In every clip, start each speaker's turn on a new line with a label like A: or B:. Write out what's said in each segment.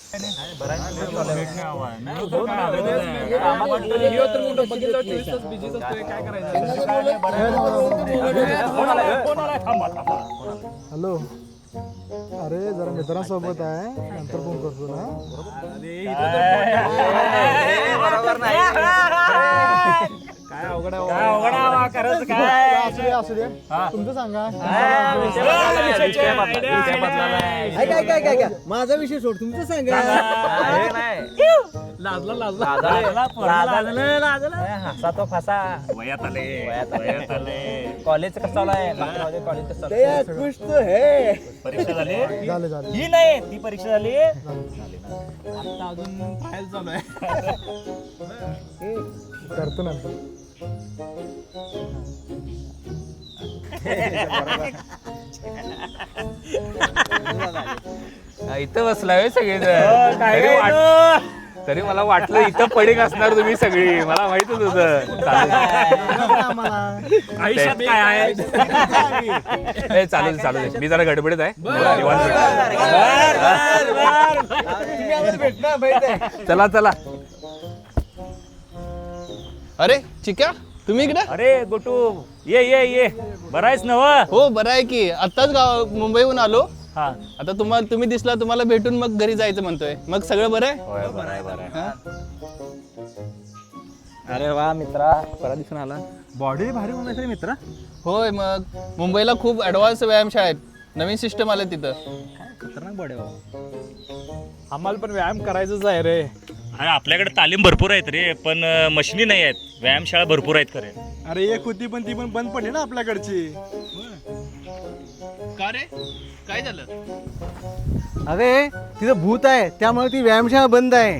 A: Hello, अरे जरा मित्रांसोबत आहे, नंतर फोन करतो ना.
B: बरोबर नाही
A: काय अवघड असू दे तुमचं सांगा.
C: माझा विषय सोड, तुमचं सांगा.
B: हसा तो फसा वयात आले. कॉलेज कसं चालू आहे? कॉलेज कसं चालू आहे?
C: खुश तो है.
B: परीक्षा झाली?
A: झाले
B: ही नाही, ती परीक्षा झाली.
C: आता अजून ट्रायल चालू आहे.
A: करतो नंतर.
D: इथं बसलाय सगळे तरी मला वाटलं इथं पडीक असणार तुम्ही सगळी. मला माहितच होतं.
B: आयुष्यात काय आहे?
D: चालू दे. मी जरा गडबडीत आहे. चला.
E: अरे चिक्या, तुम्ही इकडे?
B: अरे गोटू, ये बरं आहेस नव?
E: हो बरं आहे की. आत्ताच मुंबईहून आलो.
B: हा,
E: आता तुम्ही दिसला, तुम्हाला भेटून मग घरी जायचं म्हणतोय. मग सगळं बरं आहे?
B: होय, बरं आहे.
E: हा?
B: अरे वा मित्रा, परवा दिसून आला. बॉडी भारी होणार मित्रा.
E: होय, मग मुंबईला खूप ॲडव्हान्स व्यायामशाळा आहेत. नवीन सिस्टम आले तिथं.
B: खतरनाक बॉडी
A: आम्हाला पण व्यायाम करायचंच आहे रे.
F: अरे आपल्याकडे तालीम भरपूर आहेत रे, पण मशिनी नाही आहेत. व्यायामशाळा भरपूर आहेत खरे.
A: अरे एक होती पण ती पण बंद पडली ना आपल्याकडची.
E: का रे, काय झालं?
C: अरे तिथं भूत आहे, त्यामुळे ती व्यायामशाळा बंद आहे.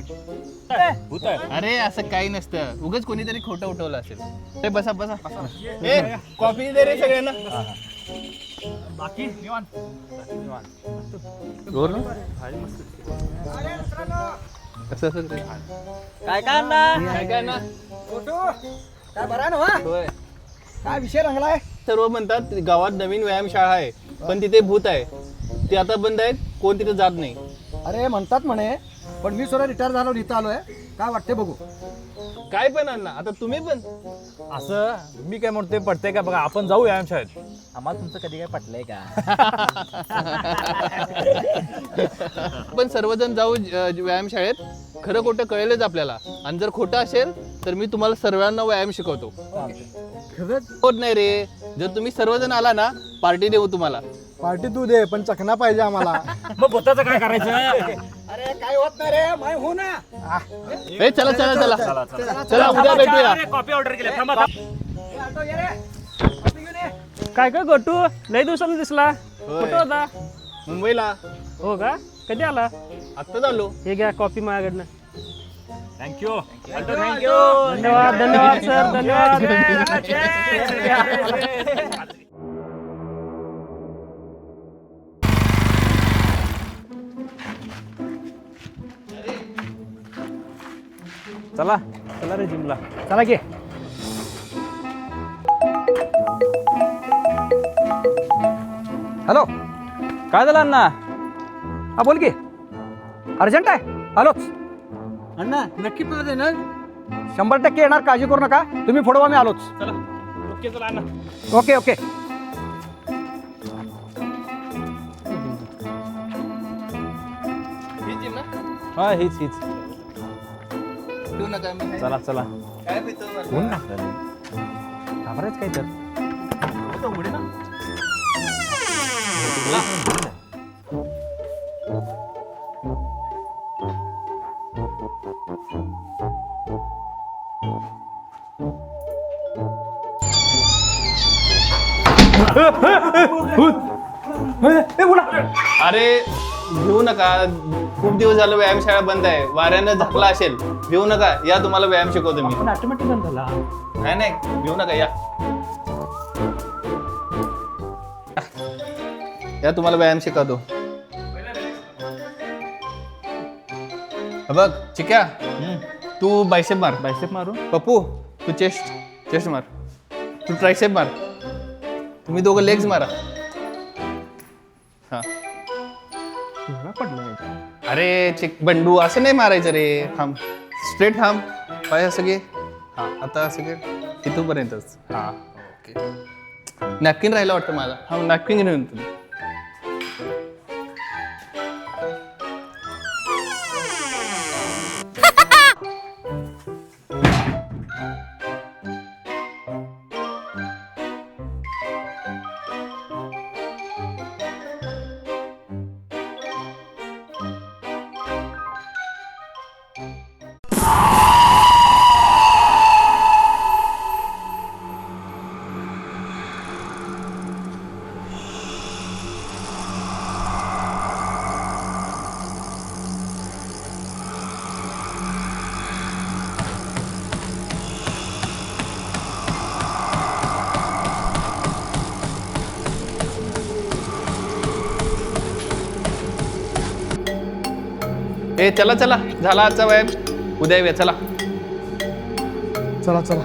E: अरे असं काही नसतं. उगाच कोणीतरी खोटं उठवलं असेल. ते बसा. ए, कॉफी दे रे सगळ्यांना.
B: बाकी निवांत.
E: कसं
B: काय
E: काय ना?
C: काय बरं ना?
E: होय.
C: काय विषय रंगलाय?
E: सर्व म्हणतात गावात नवीन व्यायामशाळा आहे, पण तिथे भूत आहे. ते आता बंद आहेत. कोण तिथे जात नाही.
C: अरे म्हणतात म्हणे, पण मी सुद्धा रिटायर झालो, इथं आलोय. काय वाटते बघू.
E: काय पण अण्णा, आता तुम्ही पण.
B: असं मी काय म्हणतोय, पडतंय का बघा, आपण जाऊ व्यायामशाळेत. आम्हाला तुमचं कधी काय पटलंय का?
E: पण सर्वजण जाऊ व्यायामशाळेत. खरं खोटं कळेलच आपल्याला. आणि जर खोटं असेल तर मी तुम्हाला सर्वांना व्यायाम शिकवतो.
C: खरंच?
E: होत नाही रे. जर तुम्ही सर्वजण आला ना, पार्टी देऊ तुम्हाला.
A: पार्टी तू दे, पण चकना पाहिजे आम्हाला.
B: मग भूताचं काय करायचं?
C: अरे काय होत नाही रे, माय हो ना.
E: ए चला उद्या भेटूया.
F: कॉफी ऑर्डर केली. थांबा.
G: काय गोटू, लय दिवसांनी दिसला. कुठं होता?
E: मुंबईला.
G: हो का? कधी आला?
E: आत्ता झालो.
G: हे घ्या कॉफी माझ्याकडनं.
F: थँक्यू.
G: धन्यवाद सर, धन्यवाद.
B: चला रे जिमला.
G: चला घे.
C: हॅलो,
B: काय झालं अण्णा?
C: हा बोल की. अर्जंट आहे, आलोच. अण्णा नक्की परत येणार? 100% येणार, काळजी करू नका. तुम्ही फोडवा, मी आलोच.
G: ओके चला अण्णा.
C: ओके.
B: हा, हीच
E: ठेवू नका. मी
B: चला.
E: काय पितो?
B: ऊन टाकलं. घाबरायचं काय तर.
E: अरे भिवू नका. खूप दिवस झालं व्यायामशाळा बंद आहे. वाऱ्यानं झाकला असेल. भिवू नका. या तुम्हाला व्यायाम शिकवतो मी.
B: ऑटोमॅटिक बंद झाला.
E: नाही भिवू नका. या तुम्हाला व्यायाम शिकवतो. बघ चिक्या, तू बायसेप मार.
B: बायसेप मारू.
E: पप्पू तू चेस्ट मार. तू ट्रायसेप मार. तुम्ही दोघं लेग्स मारा. हा अरे चिक बंडू असं नाही मारायचं रे. थांब, स्ट्रेट थांब, पाय असं घे. हा आता असं घे, इथपर्यंतच. हा ओके. नॅपकिन राहिला वाटतं माझा. हा नॅपकिन घेऊन तुम्ही. ए चला चला, झाला आजचा व्यायाम. उद्या येऊया चला.
A: चला चला.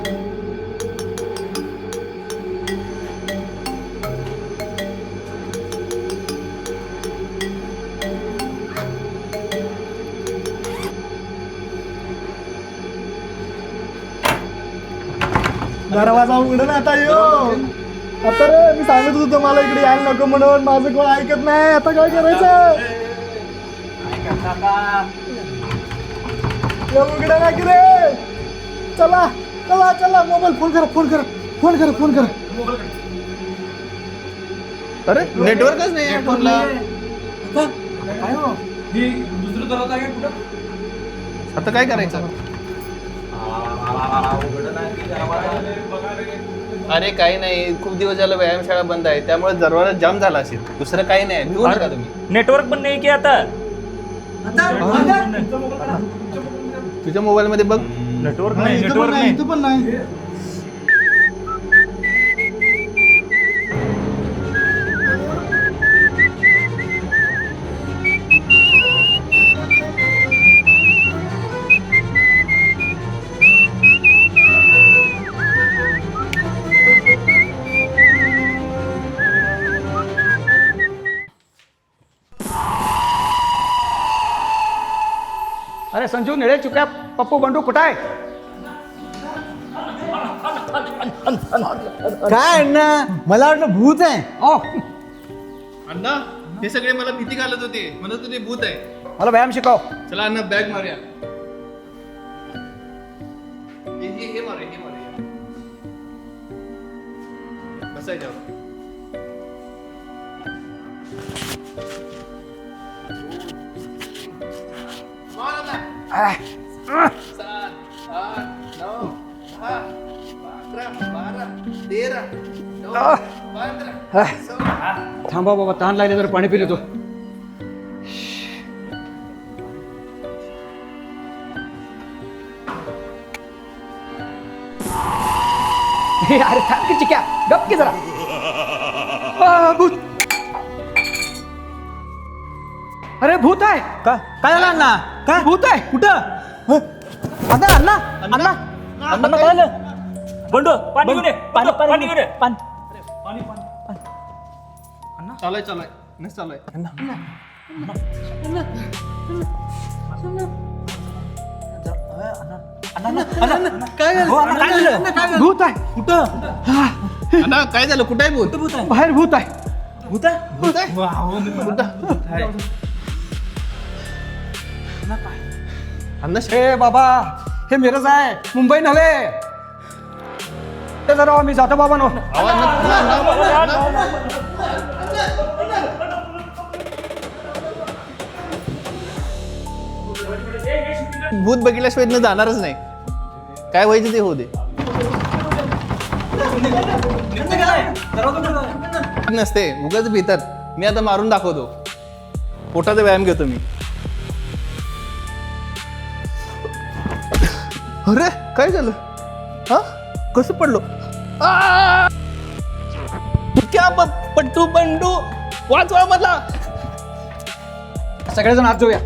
A: दरवाजा उघड ना आता यो. आता रे मी सांगत होतो मला इकडे यायला नको म्हणून, माझं कोण ऐकत नाही. आता काय करायचं? उघडा ना की रे. चला चला चला, मोबाईल फोन करा फोन करा फोन करा फोन करा.
E: अरे नेटवर्कच नाही आहे फोनला. आता काय करायचं? अरे काही नाही, खूप दिवस झाला व्यायामशाळा बंद आहे, त्यामुळे दरवाजा जाम झाला असेल. दुसरं काही नाही, भिवू नका तुम्ही.
F: नेटवर्क पण नाही की आता.
E: तुझ्या मोबाईल मध्ये बघ.
F: नेटवर्क नाही, नेटवर्क नाही.
A: इथं पण नाही.
C: अरे संजू निळे चुक्या पप्पू बंडू कुठं आहे?
H: काय अण्णा, मला वाटलं भूत आहे.
C: ओ
E: अण्णा हे सगळे मला भीती घालत होते, म्हणत होते भूत आहे.
C: मला व्यायाम शिकव.
E: चला अण्णा बॅग मारूया. हे मारूया, हे मारूया. बसायच्यावर.
C: थांबा बाबा, तहान लागले तर पाणी पिले तो. अरे थांब की चिक्या, गप की जरा. भूत. अरे भूत आहे.
H: काय झालं अण्णा? काय
C: भूत आहे.
H: कुठं? अण्णा अण्णा अण्णा
F: अण्णा काय झालं? बंडू पाणी घेऊन ये. पाणी घेऊन ये.
E: चालू आहे, चालू आहे, नाही चालू आहे.
H: काय झालं?
C: भूत आहे.
H: कुठं?
E: अण्णा काय झालं? कुठे आहे भूत?
C: बाहेर भूत आहे.
H: भूत आहे?
E: भूत आहे? अण्णा
C: हे बाबा, हे मिरज आहे, मुंबई नव्हे. ते जरा मी जातो बाबा नो.
E: भूत बघितल्याशिवाय इथनं जाणारच नाही. काय व्हायचं ते होऊ दे. नसते उगाच भीतात. मी आता मारून दाखवतो. पोटाचा व्यायाम घेतो मी. अरे काय झालं? हा कसं पडलो? क्या पट्टू बंडू, वाचवा मला.
C: सगळेजण आत जाऊया.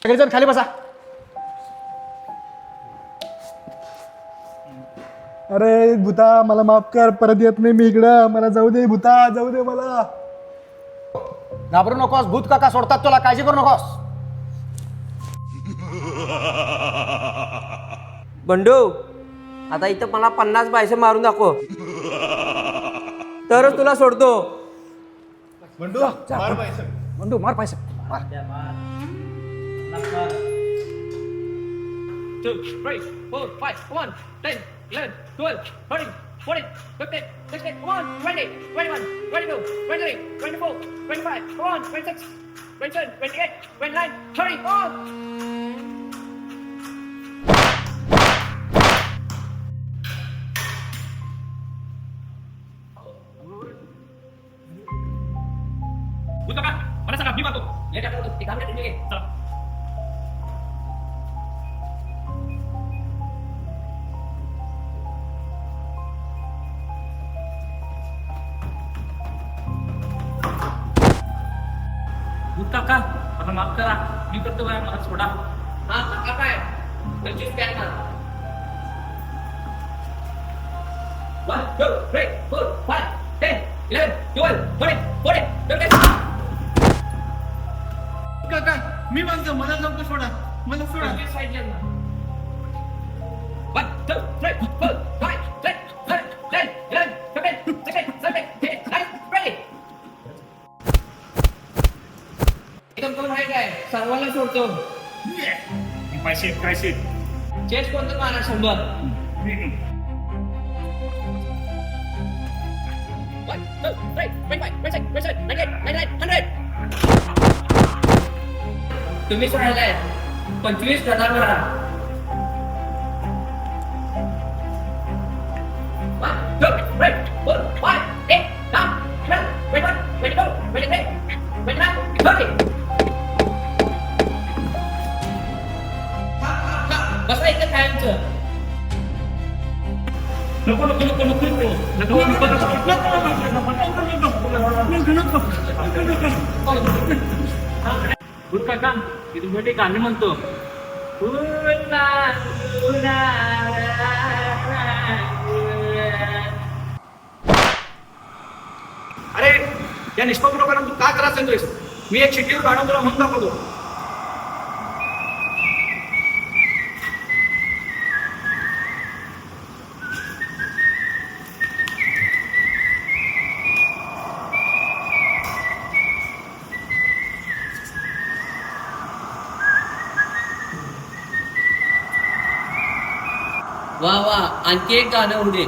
C: सगळेजण खाली बसा.
A: अरे भूता मला माफ कर, परत येत नाही मी इकडं. मला जाऊ दे भूता, जाऊ दे मला.
C: घाबरू नकोस, भूत काका सोडतात तुला, काळजी करू नकोस.
B: बंडू आता इथं मला 50 पैसे मारून दाखव तरच तुला सोडतो.
C: बंडू मार पैसे मार.
G: 2, 3, 4, 5, 1, 10, 11, 12, 13, 14, 15, 16, 20, 21, 22, 23, 24, 25, 26, 27, 28, 29, 30, मला सांगा मी मागतो लेट आपलं ते काम करते चला. भूत काका मला माफ करा, मी करतो बाय, मला सोडा. हा काका काय 25 पॅक मार. 1 2 3 4 5 10 11 12 13 14 15.
H: काका मी मागतो, मला लवकर सोडा, मला सोडा.
G: 1 2 3 4 5 6 7 8 9 10 11 12 13 14 15 16 17 18 एकदम कोण आहे काय सर्वांना सोडतो.
F: पैसे
G: चेस कोणतं मारा 100. 1 2 3 25 26 27 28 29 100. तुम्ही सोडायलाय 25,000 मारा. 1 2 3 4 5 8 9 10 11 12 23 24 30. बसा इथं कायमचं. नको नको नको नको नको नको नको काका मी तुमच्यासाठी गाणे म्हणतो. अरे या निष्पाप लोकांना तू का त्रास देतोयस? मी एक शिट्टीवर गाणं तुला म्हणून दाखवतो. वा वा आणखी एक गाणं होऊ दे.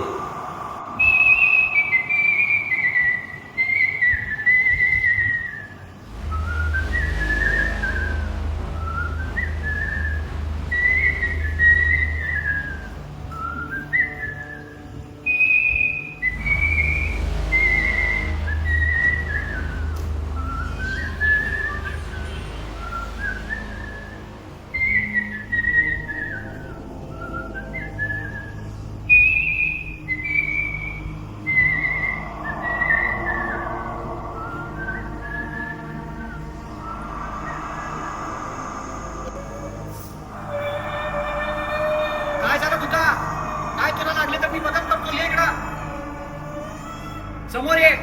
G: काय झालं तुझा? काय तुला लागले तर मी मदत करतो. ये इकडं समोर ये.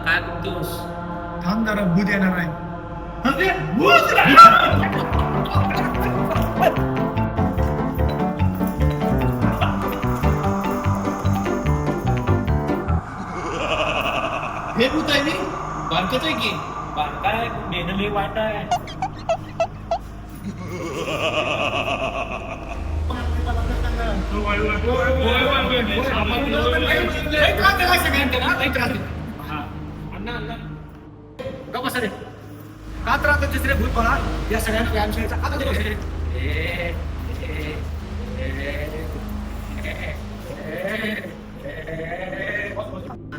G: काय करतोस?
H: थांब जरा, भूत येणार आहे.
G: हे भूत आहे मी बारकच आहे की बारकाय मेनली वाईट आहे. का त्रास दुसरे भूत बघा या सगळ्यांना व्यायामशाळेचा आता दिवस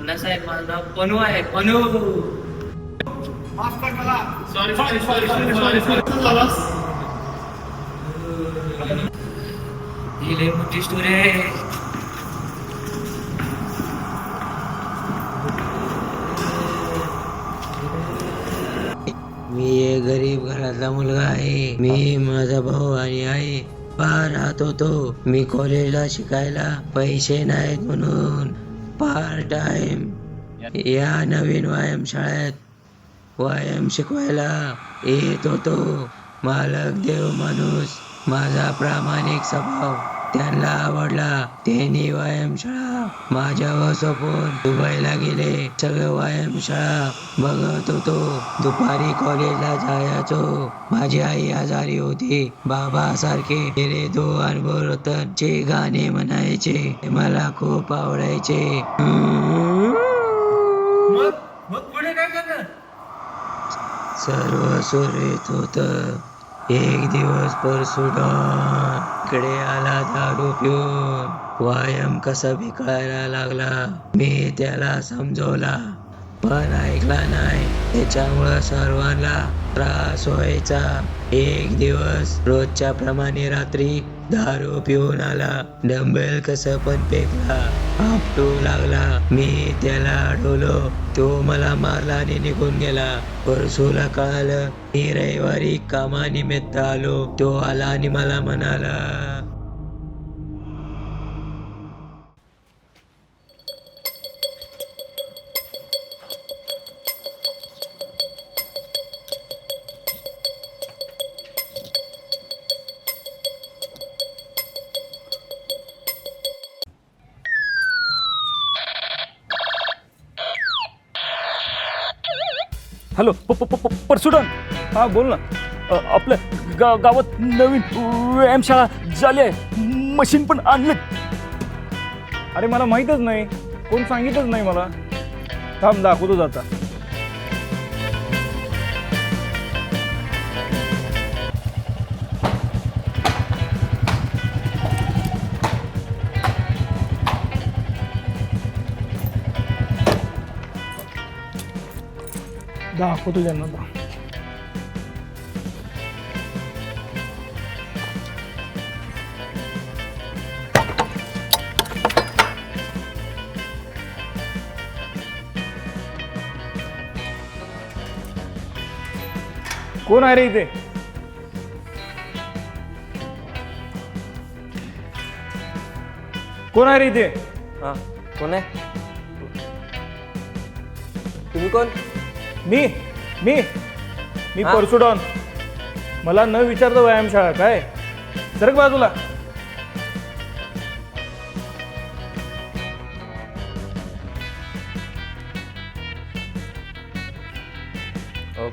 G: अण्णासाहेब माझं नाव पनू आहे, पनू. ही लय मोठी स्टोरी आहे.
I: मी एक गरीब घरातला मुलगा आहे. मी, माझा भाऊ आणि आई पार राहत होतो. मी कॉलेजला शिकायला पैसे नाहीत म्हणून पार्ट टाइम या नवीन व्यायामशाळेत व्यायाम शिकवायला येत होतो. मालक देव माणूस, माझा प्रामाणिक स्वभाव त्यांना आवडला. त्यांनी व्यायामशाळा माझ्यावर सोपवून दुबईला गेले. सगळं व्यायामशाळा बघत होतो. दुपारी कॉलेजला जायचो. माझी आई आजारी होती. बाबा सारखे तेरे दो अनमोल रतनचे गाणे म्हणायचे. ते मला खूप आवडायचे.
H: मग पुढे काय करणार?
I: सर्व सुरळीत होत. एक दिवस परसुडे आला दारू पिऊन. व्यायाम कसा बिघडायला लागला. मी त्याला समजवला पण ऐकला नाही. त्याच्यामुळं सर्वांना त्रास व्हायचा. एक दिवस रोजच्या प्रमाणे रात्री दारू पिऊन आला. डंबेल कसं पण फेकला. आपटू लागला. मी त्याला अडवलो. तो मला मारला आणि निघून गेला. परसूला कळालं. मी रविवारी कामानिमित्त आलो. तो आला आणि मला म्हणाला,
D: हॅलो परसुडन, हा बोल ना. आपल्या गावात नवीन व्यायामशाळा झाली आहे. मशीन पण आणले. अरे मला माहीतच नाही, कोण सांगितलंच नाही मला. थांब दाखवतो जाता. दाखवतो त्यांना. कोण आहे रे इथे? कोण आहे रे इथे?
B: हा, कोण आहे? तुम्ही कोण?
D: मी मी मी परसुडॉन. मला न विचारतो व्यायामशाळा काय? सरक बाजूला.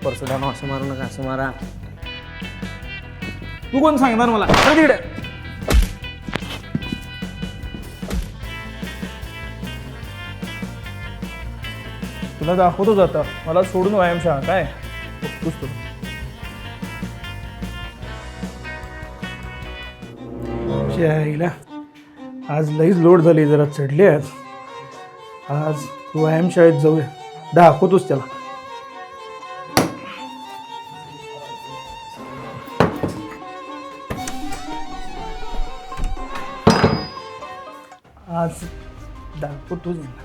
B: परसुडान असं मारू नका, असं मारा.
D: तू कोण सांगणार मला? चल तिकडे. तुला दाखवतो जाता. मला सोडून व्यायामशाळा काय? बघतोस तू. आईला आज लईच लोड झाली, जरा चढली आज. आज व्यायामशाळेत जाऊया. दाखवतोच त्याला. आज दाखवतोच यांना.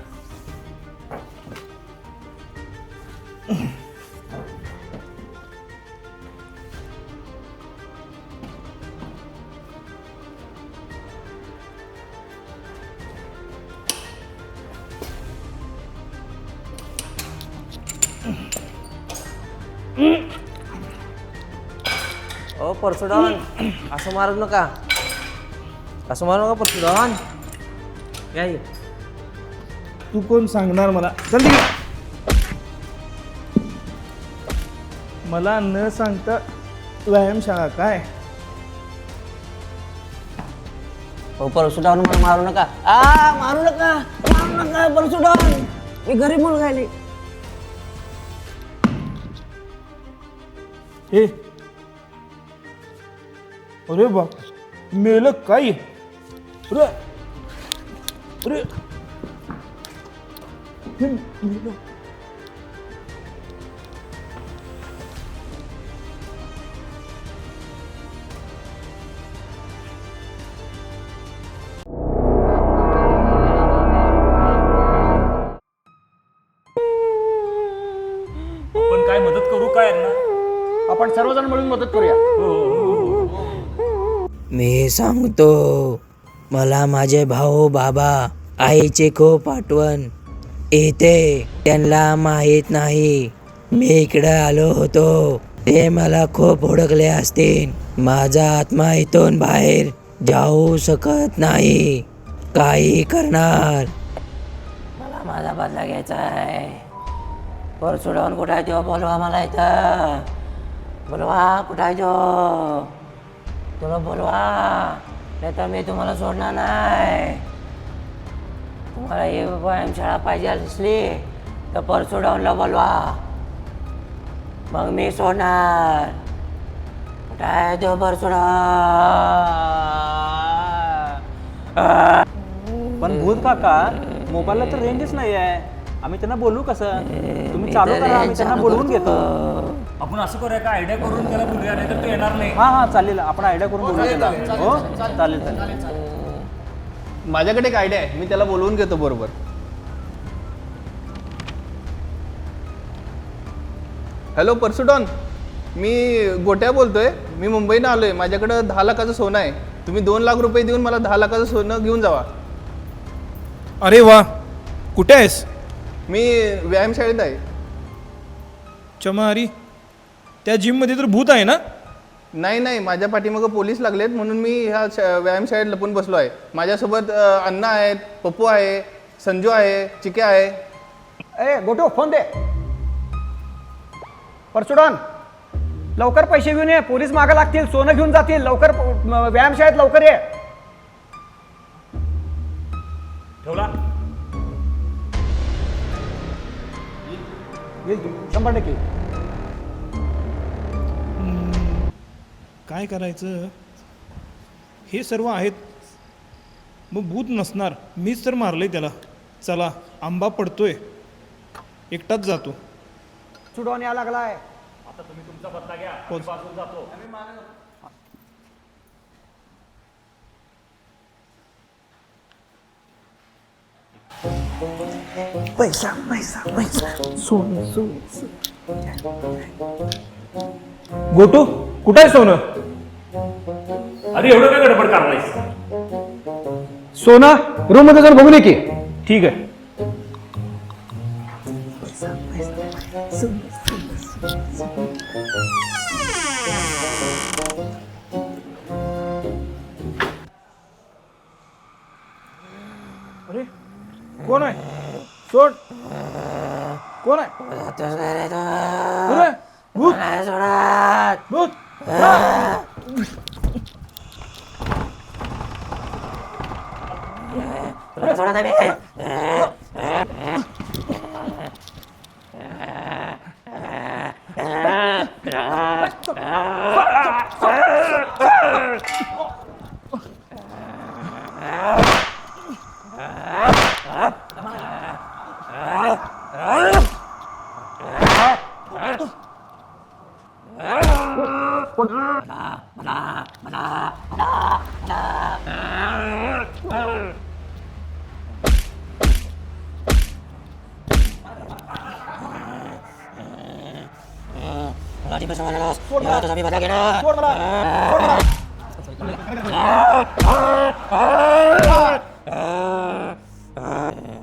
B: ओ परसुडॉन, असं मारू नका, असं मारू नका परसुडॉन. काय
D: तू कोण सांगणार मला? चल तिकडे. मला न सांगता व्यायामशाळा काय?
B: ओ परसुडॉन, मला मारू नका. मारू नका, मारू नका परसुडॉन. मी गरीब मुलगा आहे.
D: हे अरे बाप, मेलं काय? अरे अरे
F: आपण काय मदत करू काय यांना?
C: आपण सर्वजण मिळून मदत करूया.
I: मी सांगतो, मला माझे भाऊ बाबा आईची खूप आठवण येते. त्यांना माहित नाही मी इकडे आलो होतो. ते मला खूप ओळखले असतील. माझा आत्मा इथून बाहेर जाऊ शकत नाही. काही करणार. मला माझा बदला घ्यायचा आहे. परसुडावून कुठं आहे तो? बोलवा मला इथं. बोलवा, कुठं आहे तो? तुला बोलवा, नाही तर मी तुम्हाला सोडणार नाही. तुम्हाला ही व्यायामशाळा पाहिजे असली तर परसुडावूनला बोलवा, मग मी सोडणार. कुठं आहे तो परसुडा?
B: पण भूत काका, मोबाईलला तर रेंजच नाही आहे. आम्ही त्यांना बोलू कसं? तुम्ही चालू करा, आम्ही त्यांना बोलवून घेतो.
F: आपण असं करूया का आयडिया करून त्याला बोलूया, नाही तर तो येणार नाही.
B: हां चालेल, आपण आयडिया करून बोलू त्याला. हो चालेल.
E: माझ्याकडे एक आयडिया आहे, मी त्याला बोलवून घेतो बरोबर. हॅलो परसुडॉन, मी गोट्या बोलतोय. मी मुंबईनं आलोय. माझ्याकडं 10 लाखाचं सोनं आहे. तुम्ही 2 लाख रुपये देऊन मला 10 लाखाचं सोनं घेऊन जावा.
A: अरे वा, कुठे आहेस?
E: मी व्यायामशाळेत आहे.
A: चमारी, त्या जिममध्ये तर भूत आहे ना?
E: नाही, माझ्या पाठीमागं पोलीस लागलेत म्हणून मी ह्या व्यायामशाळेत लपून बसलो आहे. माझ्यासोबत अण्णा आहेत, पप्पू आहे, संजू आहे, चिक्या आहे.
C: ए गोटो, फोन दे. परसुडान, लवकर पैसे घेऊन ये. पोलीस मागे लागतील, सोनं घेऊन जातील. लवकर व्यायामशाळेत लवकर ये.
F: ठेवला.
C: येईल 100%.
A: काय करायचं? हे सर्व आहेत, मग भूत नसणार. मीच तर मारलंय त्याला. चला, आंबा पडतोय, एकटाच जातो.
C: सुडवून या लागलाय.
F: आता तुम्ही तुमचा बदला घ्या, आम्ही बाजूला जातो.
A: गोटू, कुठं आहे सोनं?
F: अरे एवढं काय गडबड करलायस?
C: सोनं रूम मध्ये जाऊन बघून ये की.
A: ठीक आहे.
C: अरे कोण आहे? सोड. कोण आहे? अरे भूत, भूत.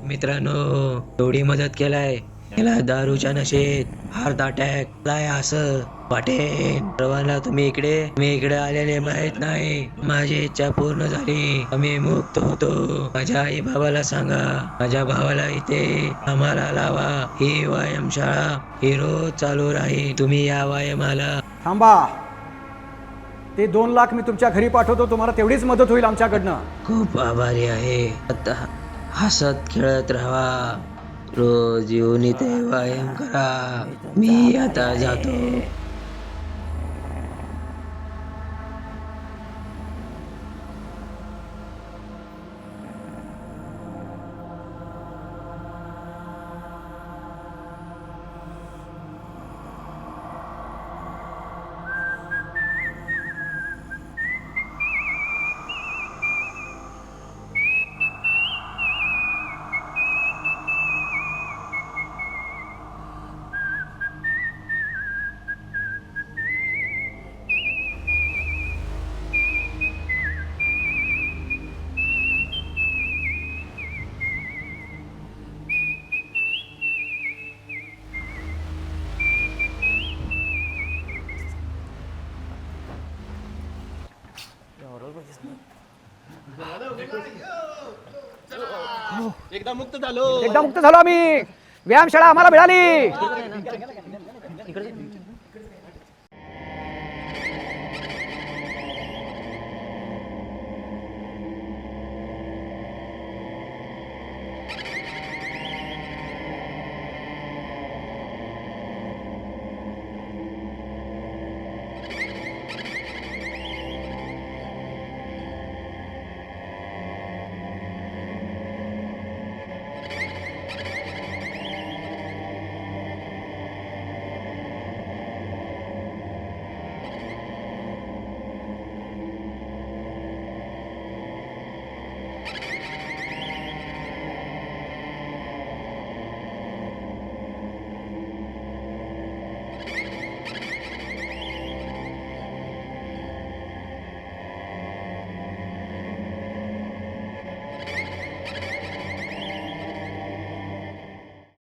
I: मित्रांनो, एवढी मदत केलाय. याला दारूच्या नशेत हार्ट अटॅक लाय असं वाटेल. सर्वांना तुम्ही इकडे आलेले माहित नाही. माझी इच्छा पूर्ण झाली. आम्ही मुक्त होतो. माझ्या आई बाबाला सांगा, माझ्या भावाला इथे आम्हाला लावा. ही व्यायामशाळा ही रोज चालू राहील. तुम्ही या व्यायामाला.
C: थांबा. ते 2 लाख मी तुमच्या घरी पाठवतो. तुम्हाला तेवढीच मदत होईल आमच्याकडनं.
I: खूप आभारी आहे. आता हसत खेळत राहा. रोज येऊन इथे व्यायाम करा. मी आता जातो.
E: एकदा मुक्त झालो
C: आम्ही व्यायामशाळा आम्हाला मिळाली